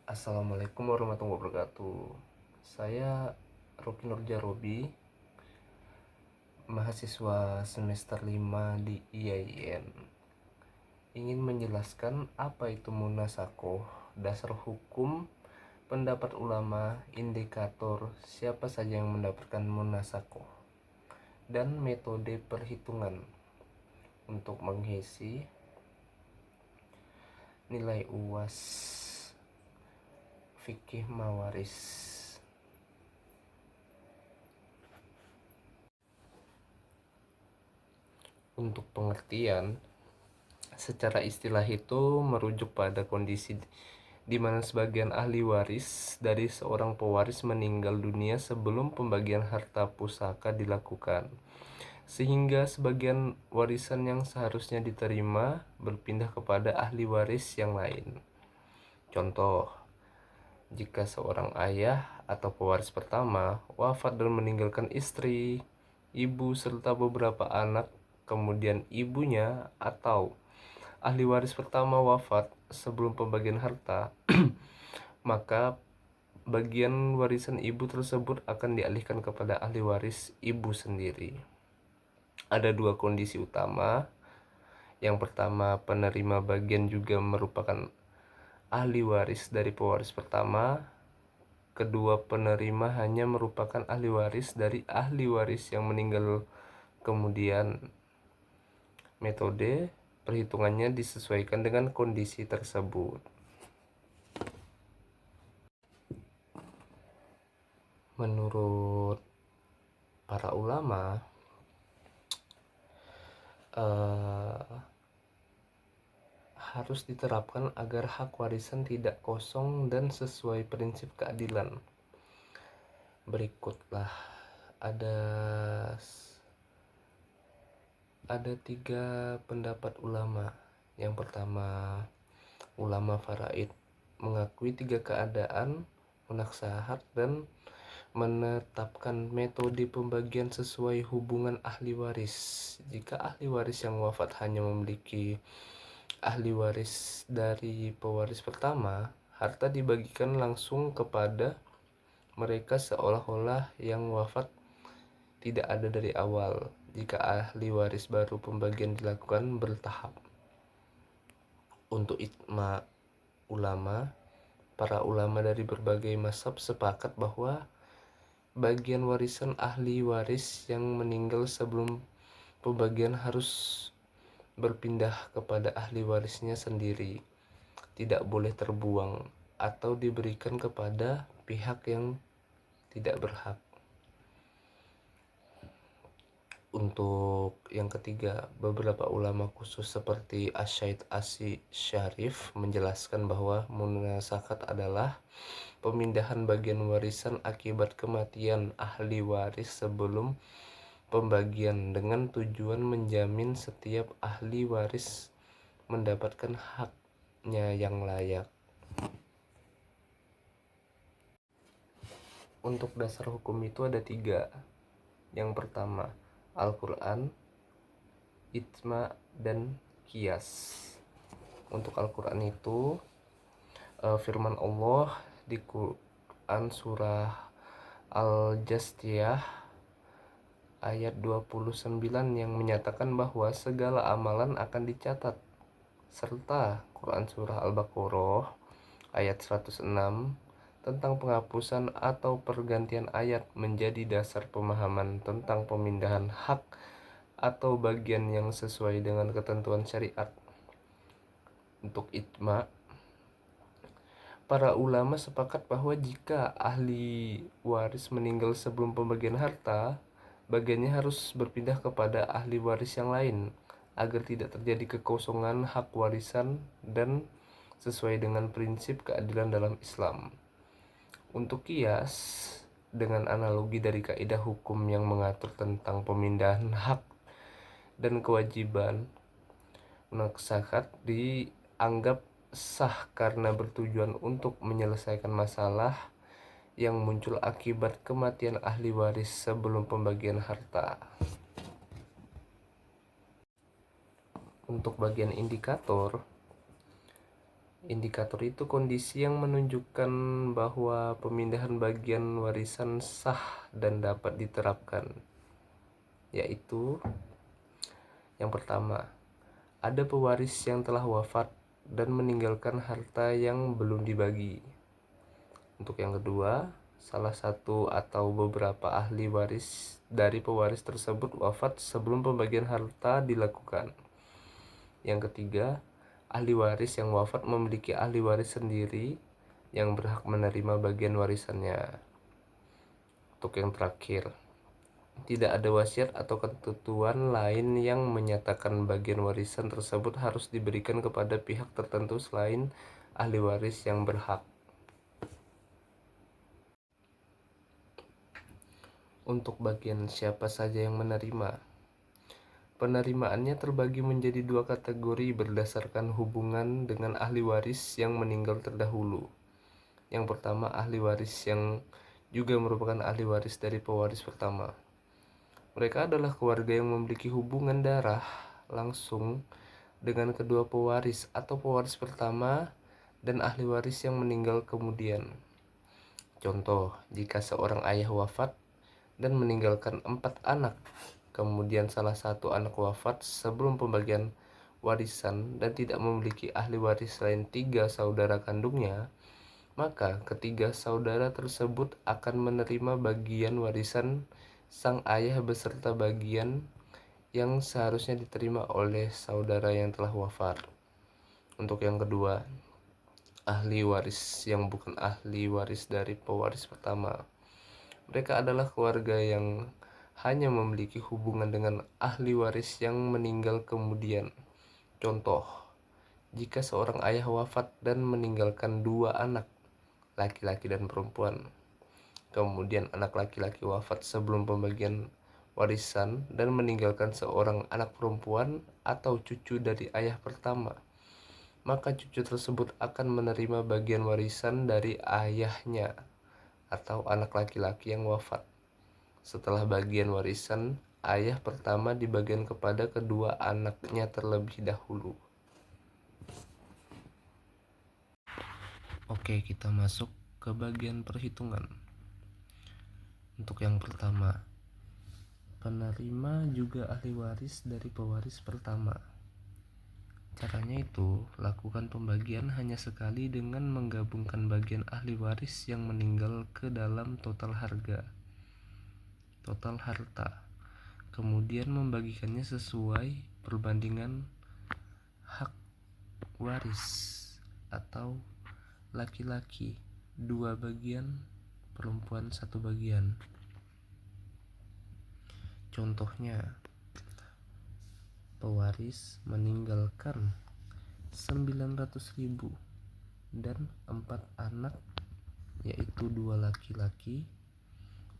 Assalamualaikum warahmatullahi wabarakatuh. Saya Rocky Nurja Robi, mahasiswa semester 5 di IAIN. Ingin menjelaskan apa itu munasakoh, dasar hukum, pendapat ulama, indikator siapa saja yang mendapatkan munasakoh, dan metode perhitungan untuk mengisi nilai UAS fikih mawaris. Untuk pengertian, secara istilah itu merujuk pada kondisi di mana sebagian ahli waris dari seorang pewaris meninggal dunia sebelum pembagian harta pusaka dilakukan, sehingga sebagian warisan yang seharusnya diterima berpindah kepada ahli waris yang lain. Contoh, jika seorang ayah atau pewaris pertama wafat dan meninggalkan istri, ibu, serta beberapa anak, kemudian ibunya atau ahli waris pertama wafat sebelum pembagian harta, maka bagian warisan ibu tersebut akan dialihkan kepada ahli waris ibu sendiri. Ada dua kondisi utama. Yang pertama, penerima bagian juga merupakan ahli waris dari pewaris pertama. Kedua, penerima hanya merupakan ahli waris dari ahli waris yang meninggal kemudian. Metode perhitungannya disesuaikan dengan kondisi tersebut. Menurut para ulama, harus diterapkan agar hak warisan tidak kosong dan sesuai prinsip keadilan. Berikutlah ada tiga pendapat ulama. Yang pertama, ulama faraid mengakui tiga keadaan, menaksahat dan menetapkan metode pembagian sesuai hubungan ahli waris. Jika ahli waris yang wafat hanya memiliki ahli waris dari pewaris pertama, harta dibagikan langsung kepada mereka seolah-olah yang wafat tidak ada dari awal. Jika ahli waris baru, pembagian dilakukan bertahap. Untuk ijma ulama, para ulama dari berbagai mazhab sepakat bahwa bagian warisan ahli waris yang meninggal sebelum pembagian harus berpindah kepada ahli warisnya sendiri, tidak boleh terbuang atau diberikan kepada pihak yang tidak berhak. Untuk yang ketiga, beberapa ulama khusus seperti Asy-Syaikh Asy-Syarif menjelaskan bahwa munasakat adalah pemindahan bagian warisan akibat kematian ahli waris sebelum pembagian dengan tujuan menjamin setiap ahli waris mendapatkan haknya yang layak. Untuk dasar hukum itu ada tiga. Yang pertama, Al-Quran, ijma, dan qiyas. Untuk Al-Quran itu firman Allah di Quran surah Al-Jathiyah ayat 29 yang menyatakan bahwa segala amalan akan dicatat, serta Quran surah Al-Baqarah ayat 106 tentang penghapusan atau pergantian ayat menjadi dasar pemahaman tentang pemindahan hak atau bagian yang sesuai dengan ketentuan syariat. Untuk ijma, para ulama sepakat bahwa jika ahli waris meninggal sebelum pembagian harta, bagiannya harus berpindah kepada ahli waris yang lain agar tidak terjadi kekosongan hak warisan dan sesuai dengan prinsip keadilan dalam Islam. Untuk qiyas, dengan analogi dari kaidah hukum yang mengatur tentang pemindahan hak dan kewajiban, munasakat dianggap sah karena bertujuan untuk menyelesaikan masalah yang muncul akibat kematian ahli waris sebelum pembagian harta. Untuk bagian indikator, Indikator itu kondisi yang menunjukkan bahwa pemindahan bagian warisan sah dan dapat diterapkan, yaitu yang pertama, ada pewaris yang telah wafat dan meninggalkan harta yang belum dibagi. Untuk yang kedua, salah satu atau beberapa ahli waris dari pewaris tersebut wafat sebelum pembagian harta dilakukan. Yang ketiga, ahli waris yang wafat memiliki ahli waris sendiri yang berhak menerima bagian warisannya. Untuk yang terakhir, tidak ada wasiat atau ketentuan lain yang menyatakan bagian warisan tersebut harus diberikan kepada pihak tertentu selain ahli waris yang berhak. Untuk bagian siapa saja yang menerima, penerimaannya terbagi menjadi dua kategori berdasarkan hubungan dengan ahli waris yang meninggal terdahulu. Yang pertama, ahli waris yang juga merupakan ahli waris dari pewaris pertama. Mereka adalah keluarga yang memiliki hubungan darah langsung dengan kedua pewaris atau pewaris pertama dan ahli waris yang meninggal kemudian. Contoh, jika seorang ayah wafat dan meninggalkan 4 anak, kemudian salah satu anak wafat sebelum pembagian warisan dan tidak memiliki ahli waris selain 3 saudara kandungnya, maka ketiga saudara tersebut akan menerima bagian warisan sang ayah beserta bagian yang seharusnya diterima oleh saudara yang telah wafat. Untuk yang kedua, ahli waris yang bukan ahli waris dari pewaris pertama. Mereka adalah keluarga yang hanya memiliki hubungan dengan ahli waris yang meninggal kemudian. Contoh, jika seorang ayah wafat dan meninggalkan 2 anak, laki-laki dan perempuan, kemudian anak laki-laki wafat sebelum pembagian warisan dan meninggalkan seorang anak perempuan atau cucu dari ayah pertama, maka cucu tersebut akan menerima bagian warisan dari ayahnya atau anak laki-laki yang wafat setelah bagian warisan ayah pertama dibagikan kepada kedua anaknya terlebih dahulu. Oke, kita masuk ke bagian perhitungan. Untuk yang pertama, penerima juga ahli waris dari pewaris pertama. Caranya itu, lakukan pembagian hanya sekali dengan menggabungkan bagian ahli waris yang meninggal ke dalam total harta, kemudian membagikannya sesuai perbandingan hak waris atau laki-laki 2 bagian, perempuan 1 bagian. Contohnya, pewaris meninggalkan 900.000 dan 4 anak, yaitu 2 laki-laki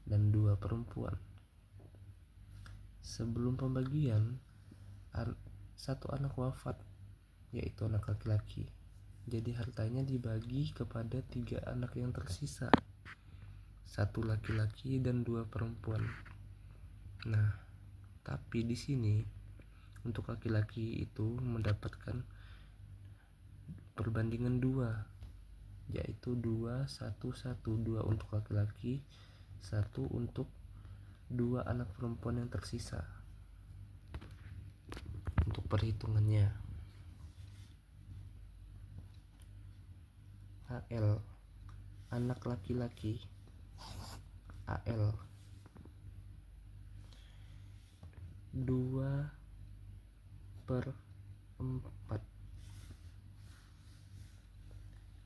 dan 2 perempuan. Sebelum pembagian, 1 anak wafat, yaitu anak laki-laki. Jadi hartanya dibagi kepada 3 anak yang tersisa, 1 laki-laki dan 2 perempuan. Nah, tapi di sini untuk laki-laki itu mendapatkan perbandingan 2, yaitu 2, 1, 1, 2 untuk laki-laki, 1 untuk 2 anak perempuan yang tersisa. Untuk perhitungannya, AL anak laki-laki, AL 2/4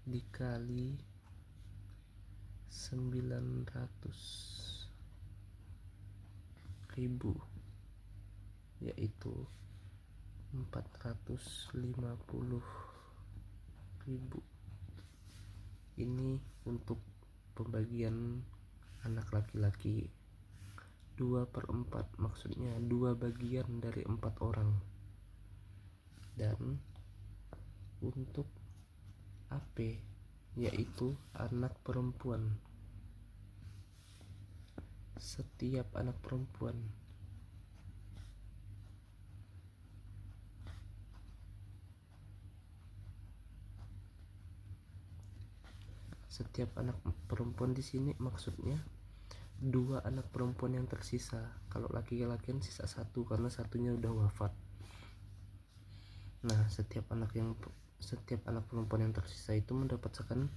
dikali 900.000, yaitu 450.000. Ini untuk pembagian anak laki-laki 2/4, maksudnya 2 bagian dari 4 orang. Dan untuk AP, yaitu anak perempuan, setiap anak perempuan Setiap anak perempuan di sini maksudnya 2 anak perempuan yang tersisa. Kalau laki-laki kan sisa 1 karena satunya udah wafat. Nah, setiap anak perempuan yang tersisa itu mendapatkan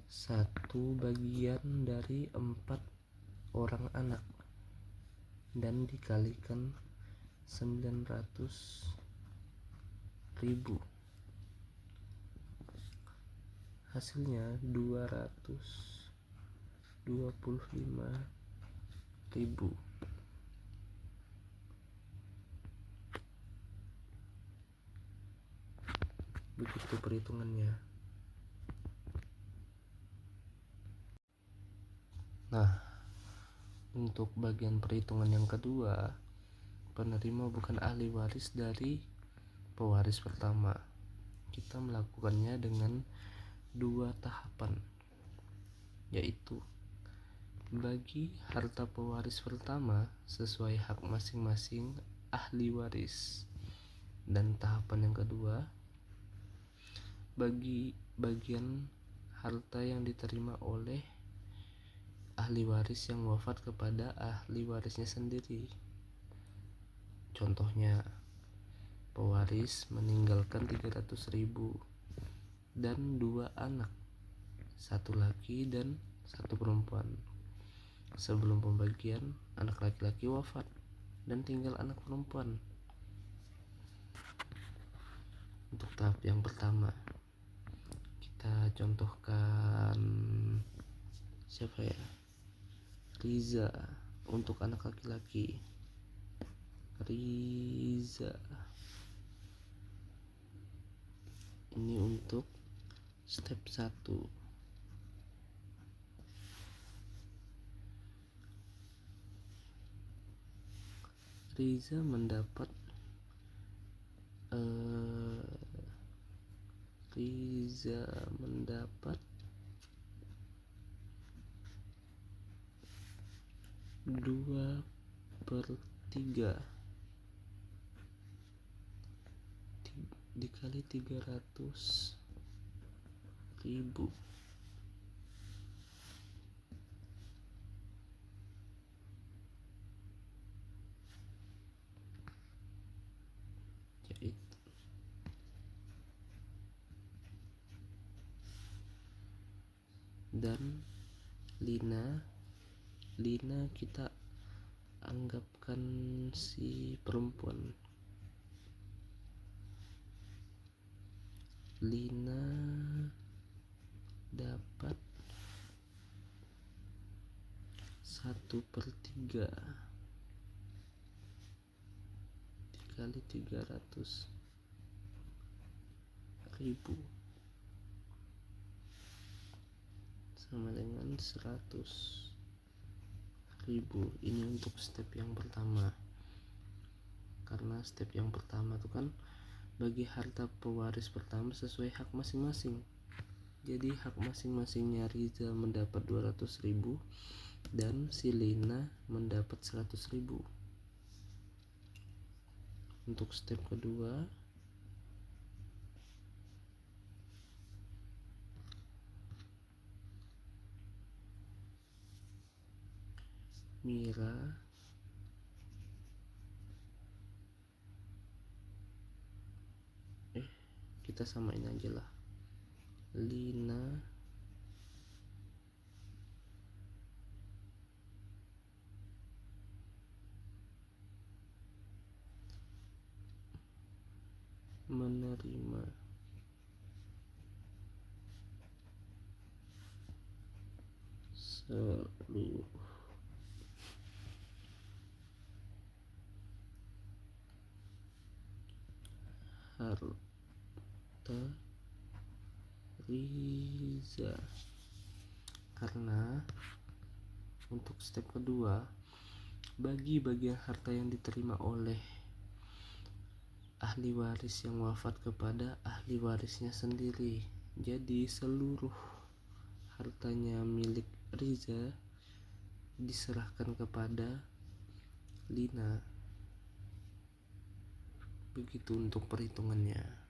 1/4 dari 4 orang anak dan dikalikan 900.000, hasilnya 225.000. Begitu perhitungannya. Nah, untuk bagian perhitungan yang kedua, penerima bukan ahli waris dari pewaris pertama. Kita melakukannya dengan 2 tahapan, yaitu bagi harta pewaris pertama sesuai hak masing-masing ahli waris, dan tahapan yang kedua bagi bagian harta yang diterima oleh ahli waris yang wafat kepada ahli warisnya sendiri. Contohnya, pewaris meninggalkan 300.000 dan 2 anak, 1 laki dan 1 perempuan. Sebelum pembagian, anak laki-laki wafat dan tinggal anak perempuan. Untuk tahap yang pertama, kita contohkan siapa ya? Riza. Untuk anak laki-laki, Riza. Ini untuk step 1. Riza mendapat 2/3 dikali 300.000, yaitu dan Lina kita anggapkan si perempuan. Lina dapat 1/3 dikali 300.000 sama dengan 100.000. Ini untuk step yang pertama. Karena step yang pertama itu kan bagi harta pewaris pertama sesuai hak masing-masing. Jadi hak masing-masingnya Riza mendapat 200.000 dan si Lina mendapat 100.000. Untuk step kedua, Mira kita samain aja lah, Lina menerima seluruh harta Riza. Karena untuk step kedua, bagi bagian harta yang diterima oleh ahli waris yang wafat kepada ahli warisnya sendiri. Jadi seluruh hartanya milik Riza diserahkan kepada Lina. Begitu untuk perhitungannya.